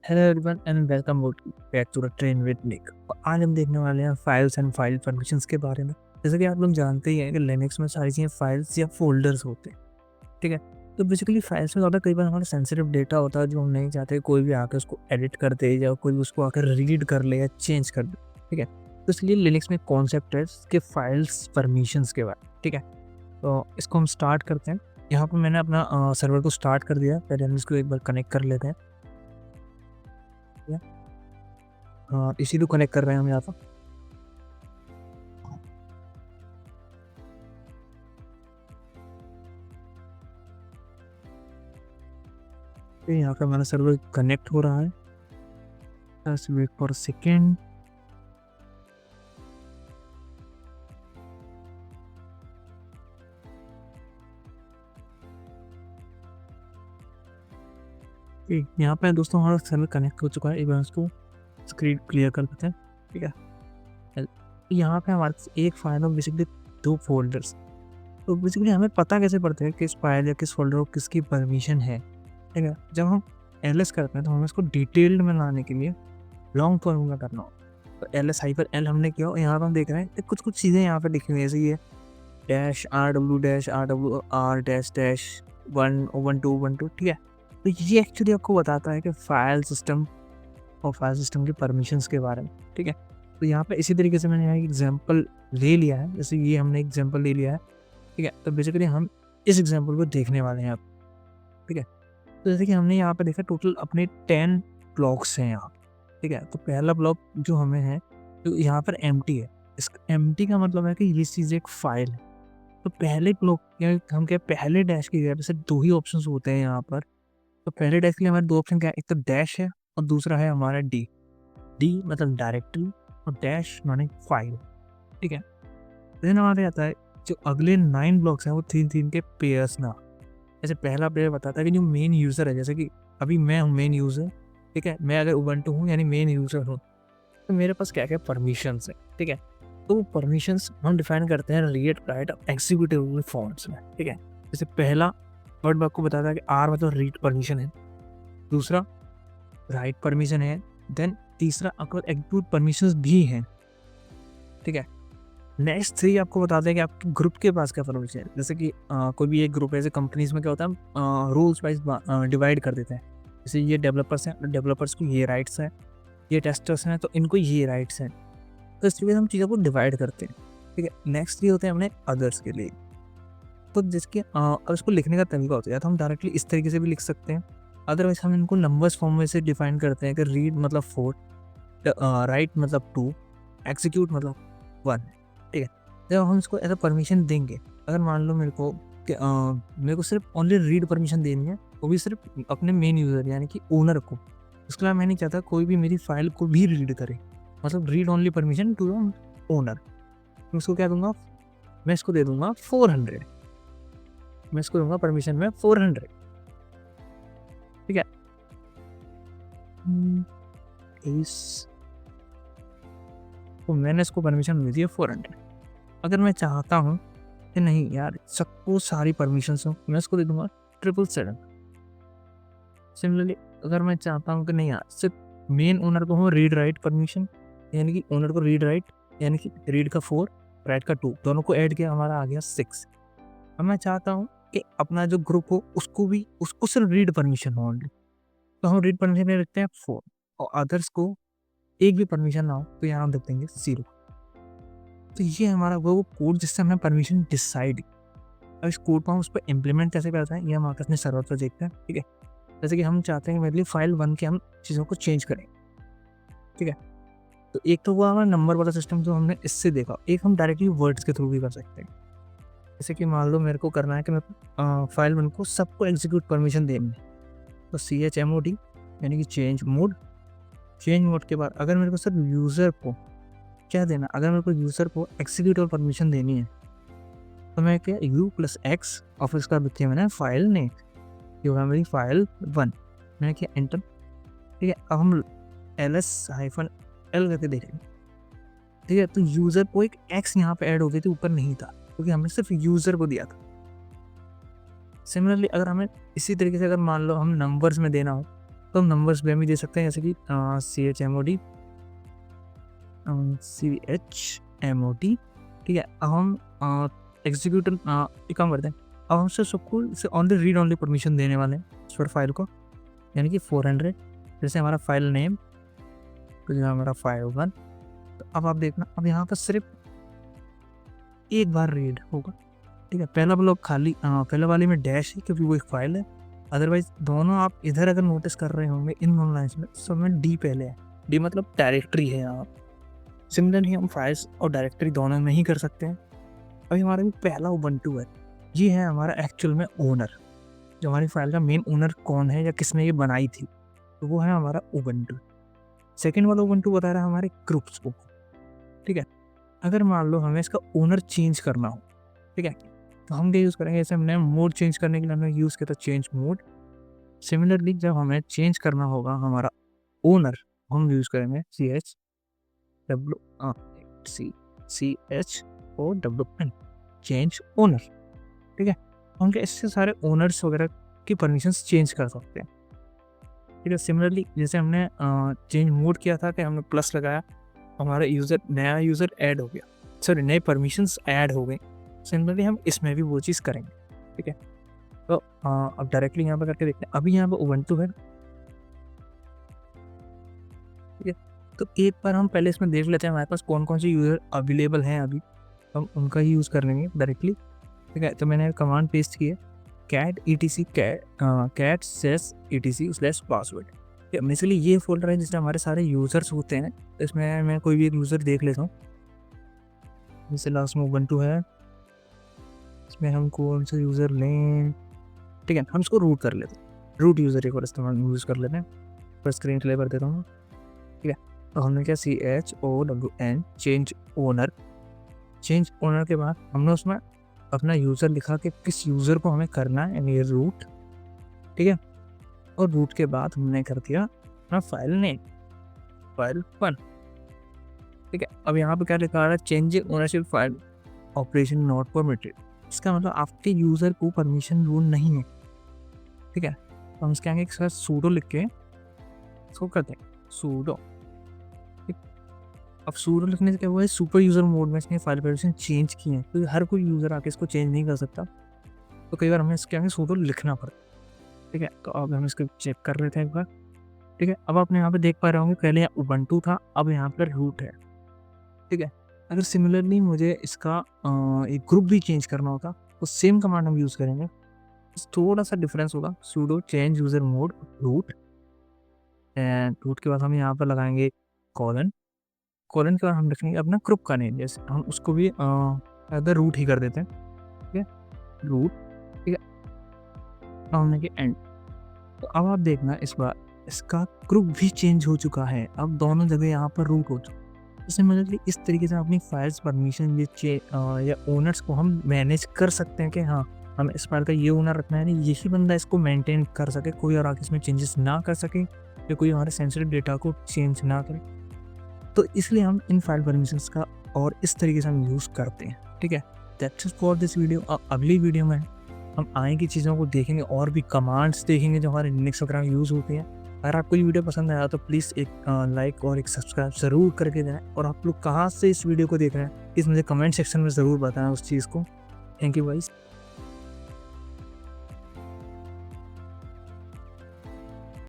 Hello everyone and welcome back to the train with Nick. आज हम देखने वाले हैं फाइल्स एंड फाइल परमिशंस के बारे में। जैसे कि आप लोग जानते ही हैं कि लिनक्स में सारी चीज़ें फाइल्स या फोल्डर्स होते हैं। ठीक है, तो बेसिकली फाइल्स में ज़्यादा कई बार हमारा सेंसिटिव डेटा होता है जो हम नहीं चाहते कोई भी आकर उसको एडिट कर दे या कोई भी उसको आकर रीड कर ले या चेंज कर दे। ठीक है, तो इसलिए लिनक्स में कॉन्सेप्ट है कि फाइल्स परमिशंस के बारे में। ठीक है, तो इसको हम स्टार्ट करते हैं। यहाँ पर मैंने अपना सर्वर को स्टार्ट कर दिया। पहले हम इसको एक बार कनेक्ट कर लेते हैं। हाँ, इसी को कनेक्ट कर रहे हैं हम यहाँ पर। यहाँ पे हमारा सर्वर कनेक्ट हो रहा है। Just wait for second. यहाँ पे दोस्तों हमारा सर्वर कनेक्ट हो चुका है। एक बार इसको स्क्रीन क्लियर कर देते हैं। ठीक है, यहाँ पे हमारे पास एक फाइल और बेसिकली दो फोल्डर्स। तो बेसिकली हमें पता कैसे पड़ता है किस फाइल या किस फोल्डर को किसकी परमिशन है। ठीक है, जब हम एल करते हैं तो हमें इसको डिटेल्ड में लाने के लिए लॉन्ग फॉर्मूला करना हो। तो LS-L हमने किया और यहाँ पर हम देख रहे हैं कुछ कुछ चीज़ें यहाँ पे लिखी हुई है। जैसे ये -RW-R1-1 ठीक है, तो ये एक्चुअली आपको बताता है कि फाइल सिस्टम और फाइल सिस्टम के परमिशंस के बारे में। ठीक है, तो यहाँ पे इसी तरीके से मैंने यहाँ एग्जांपल ले लिया है। जैसे ये हमने एग्जांपल ले लिया है। ठीक है, तो बेसिकली हम इस एग्जांपल को देखने वाले हैं अब। ठीक है, तो जैसे कि हमने यहाँ पे देखा टोटल अपने 10 ब्लॉक्स हैं यहाँ। ठीक है, तो पहला ब्लॉक जो हमें है तो यहाँ पर एम्प्टी है। इस एम्प्टी का मतलब है कि ये चीज़ एक फाइल है। तो पहले ब्लॉक या हम क्या पहले डैश की जगह पे सिर्फ 2 ही ऑप्शंस होते हैं यहाँ पर। तो पहले डैश के लिए हमारे 2 ऑप्शन क्या है, एक तो डैश है और दूसरा है हमारा डी। डी मतलब डायरेक्टरी और डैश माने फाइल। ठीक है, देन हमारे आता है जो अगले 9 ब्लॉक्स हैं वो 3-3 के पेयर्स ना। जैसे पहला पेयर बताता है कि जो मेन यूज़र है, जैसे कि अभी मैं हूँ मेन यूज़र। ठीक है, मैं अगर उबंटू हूँ यानी मेन यूज़र हूँ, तो मेरे पास क्या-क्या परमिशंस हैं। ठीक है, तो परमिशंस हम डिफाइन करते हैं रीड राइट एग्जीक्यूटिव फॉर्म्स में। ठीक है, जैसे पहला वर्ड आपको बताता है कि आर मतलब रीड परमिशन है, दूसरा राइट परमिशन है, देन तीसरा आपको एग्जीक्यूट परमिशंस भी हैं। ठीक है, नेक्स्ट 3 आपको बताते हैं कि आपके ग्रुप के पास क्या परमिशन है। जैसे कि कोई भी एक ग्रुप है, जैसे कंपनीज में क्या होता है रूल्स वाइज डिवाइड कर देते हैं। जैसे ये डेवलपर्स हैं, डेवलपर्स को ये राइट्स हैं, ये टेस्टर्स हैं तो इनको ये राइट्स हैं। तो इस तरीके से हम चीज़ों को डिवाइड करते हैं। ठीक है, नेक्स्ट ये होते हैं अपने अदर्स के लिए। तो जिसके अब इसको लिखने का तरीका होता है, या तो हम डायरेक्टली इस तरीके से भी लिख सकते हैं, अदरवाइज हम इनको नंबर्स फॉर्म में से डिफाइन करते हैं कि रीड मतलब 4, राइट मतलब 2, एग्जीक्यूट मतलब 1। ठीक है, जब हम इसको एज अ परमिशन देंगे, अगर मान लो मेरे को कि मेरे को सिर्फ ओनली रीड परमिशन देनी है, वो भी सिर्फ अपने मेन यूज़र यानी कि ओनर को। उसके अलावा मैं नहीं चाहता कोई भी मेरी फाइल को भी रीड करे, मतलब read only permission to the owner. मैं उसको क्या दूंगा, मैं इसको दे दूंगा 400। मैं इसको दूंगा परमिशन में 400। ठीक है, इस तो मैंने इसको परमिशन दे दी है 400। अगर मैं चाहता हूँ कि नहीं यार सबको सारी परमिशन हो, मैं इसको दे दूंगा 777। सिमिलरली अगर मैं चाहता हूँ कि नहीं यार सिर्फ मेन ओनर को हो रीड राइट परमिशन, यानी कि ओनर को रीड राइट यानी कि रीड का 4 राइट का 2 दोनों को ऐड किया हमारा आ गया 6। अब मैं चाहता हूँ कि अपना जो ग्रुप हो उसको सिर्फ रीड परमिशन हो ओनली, तो हम रीड परमिशन में रखते हैं 4 और अदर्स को एक भी परमिशन ना हो तो यहाँ हम रख देंगे 0। तो ये हमारा वो कोड जिससे हमने परमिशन डिसाइड। अब इस कोड को हम उस पर इम्प्लीमेंट कैसे करते हैं ये हम आकर अपने सर्वर पर देखते हैं। ठीक है, जैसे कि हम चाहते हैं मेरे लिए फाइल 1 के हम चीज़ों को चेंज करें। ठीक है, तो एक तो वो हमारा नंबर वाला सिस्टम जो हमने इससे देखा, एक हम डायरेक्टली वर्ड्स के थ्रू भी कर सकते हैं। जैसे कि मान लो मेरे को करना है कि मैं फाइल 1 को सबको एग्जीक्यूट परमिशन देनी है, तो CHMOD यानी कि चेंज मोड के बाद अगर मेरे को सिर्फ यूज़र को क्या देना, अगर मेरे को यूज़र को एग्जीक्यूट और परमिशन देनी है तो मैं क्या U+X और फिर उसका दिया मैंने फाइल नेम, ये होगा मेरी फाइल 1। मैंने किया एंटर। ठीक है, अब हम LS-L करके देखेंगे। ठीक है, तो यूज़र को एक X यहाँ पे ऐड हो गई थी, ऊपर नहीं था क्योंकि हमने सिर्फ यूज़र को दिया था। सिमिलरली अगर हमें इसी तरीके से अगर मान लो हम नंबर्स में देना हो तो नंबर्स भी हम ही दे सकते हैं, जैसे कि CHMOD CHMOD, ठीक है। अब हम एग्जीक्यूटर एक काम करते हैं, अब हम सिर्फ सबको ओनली रीड ओनली परमिशन देने वाले हैं इस पर फाइल को, यानी कि 400 जैसे हमारा फाइल नेम, तो जो हमारा फाइल 1। तो अब आप देखना, अब यहाँ पर सिर्फ एक बार रीड होगा, ठीक है। पहला ब्लॉक खाली पहले वाले में डैश है क्योंकि वो एक फाइल है, अदरवाइज दोनों आप इधर अगर नोटिस कर रहे होंगे इन दोनों लाइन्स में, सब में डी पहले है, डी मतलब डायरेक्टरी है यहाँ। सिमिलरली हम फाइल्स और डायरेक्टरी दोनों में ही कर सकते हैं। अभी हमारा भी पहला उबंटू है, ये है हमारा एक्चुअल में ओनर, जो हमारी फाइल का मेन ओनर कौन है या किसने ये बनाई थी, तो वो है हमारा उबंटू। सेकेंड वाला उबंटू बता रहा है हमारे ग्रुप्स को, ठीक है। अगर मान लो हमें इसका ओनर चेंज करना हो, ठीक है, तो हम क्या यूज़ करेंगे, जैसे हमने मोड चेंज करने के लिए हमने यूज़ किया था चेंज मोड। सिमिलरली जब हमें चेंज करना होगा हमारा ओनर, हम यूज़ करेंगे CHWN चेंज ओनर, ठीक है। हम क्या इससे सारे ओनर्स वगैरह की परमिशंस चेंज कर सकते हैं, ठीक है। सिमिलरली जैसे हमने चेंज मोड किया था कि हमने प्लस लगाया, हमारा नया यूज़र ऐड हो गया, सॉरी नए परमिशंस ऐड हो गए। सिमिलरली हम इसमें भी वो चीज़ करेंगे, ठीक है। तो अब डायरेक्टली यहाँ पर करके देखते हैं। अभी यहाँ पर उबंटू है, ठीक है। तो एक बार हम पहले इसमें देख लेते हैं हमारे पास कौन कौन से यूज़र अवेलेबल हैं, अभी हम उनका ही यूज़ कर लेंगे डायरेक्टली, ठीक है। तो मैंने कमांड पेस्ट की है cat sys etc/password। बेसिकली ये फोल्डर है जिसमें हमारे सारे यूज़र्स होते हैं। इसमें मैं कोई भी एक यूज़र देख लेता हूँ, जैसे लास्ट में उबंटू है, इसमें हम कौन सा यूज़र लें, ठीक है। हम इसको रूट कर लेते हैं, रूट यूज़र एक बार इस्तेमाल यूज़ कर लेते हैं। पर स्क्रीन क्लियर कर देता हूँ, ठीक है। तो हमने क्या CHOWN चेंज ओनर के बाद हमने उसमें अपना यूज़र लिखा कि किस यूज़र को हमें करना है, यानी रूट, ठीक है। और रूट के बाद हमने कर दिया अपना फाइल नेम, फाइल 1, ठीक है। अब यहाँ पे क्या लिखा रहा है, change ownership file operation not permitted. इसका मतलब आपके यूज़र को परमिशन रूल नहीं है, ठीक है। तो हम इसके आगे एक साथ सूडो लिख के इसको करते हैं सूडो, ठीक। अब सूडो लिखने से क्या हुआ है, सुपर यूज़र मोड में इसने फाइल परमिशन चेंज की है, तो हर कोई यूज़र आके इसको चेंज नहीं कर सकता, तो कई बार हमें इसके आगे सूडो लिखना पड़ता है, ठीक है। तो अब हम इसको चेक कर लेते हैं एक बार, ठीक है। अब आपने यहाँ पे देख पा रहे होंगे पहले यहाँ उबंटू था, अब यहाँ पर रूट है, ठीक है। अगर सिमिलरली मुझे इसका एक ग्रुप भी चेंज करना होता तो सेम कमांड हम यूज़ करेंगे, थोड़ा सा डिफरेंस होगा, sudo change user mode root, and root के बाद हम यहाँ पर लगाएंगे कॉलन के बाद हम रखेंगे अपना ग्रुप का नेम, जैसे हम उसको भी अदर रूट ही कर देते हैं, ठीक है, रूट, ठीक है। हमने के एंड। तो अब आप देखना इस बार इसका ग्रुप भी चेंज हो चुका है, अब दोनों जगह यहाँ पर रूट हो चुका है। इससे मतलब इस तरीके से अपनी फाइल्स परमिशन या ओनर्स को हम मैनेज कर सकते हैं कि हाँ हमें इस फाइल का ये ओनर रखना है, यही बंदा इसको मेंटेन कर सके, कोई और आगे इसमें चेंजेस ना कर सके या कोई हमारे सेंसिटिव डेटा को चेंज ना करे। तो इसलिए हम इन फाइल परमिशंस का और इस तरीके से हम यूज़ करते हैं, ठीक है। That's it for this video. अगली वीडियो में हम आगे की चीज़ों को देखेंगे और भी कमांड्स देखेंगे जो हमारे लिनक्स वगैरह में यूज़ होती हैं। अगर आपको ये वीडियो पसंद आया तो प्लीज़ एक लाइक और एक सब्सक्राइब ज़रूर करके दें, और आप लोग कहाँ से इस वीडियो को देख रहे हैं इस मुझे कमेंट सेक्शन में ज़रूर बताएं उस चीज़ को। Thank you guys.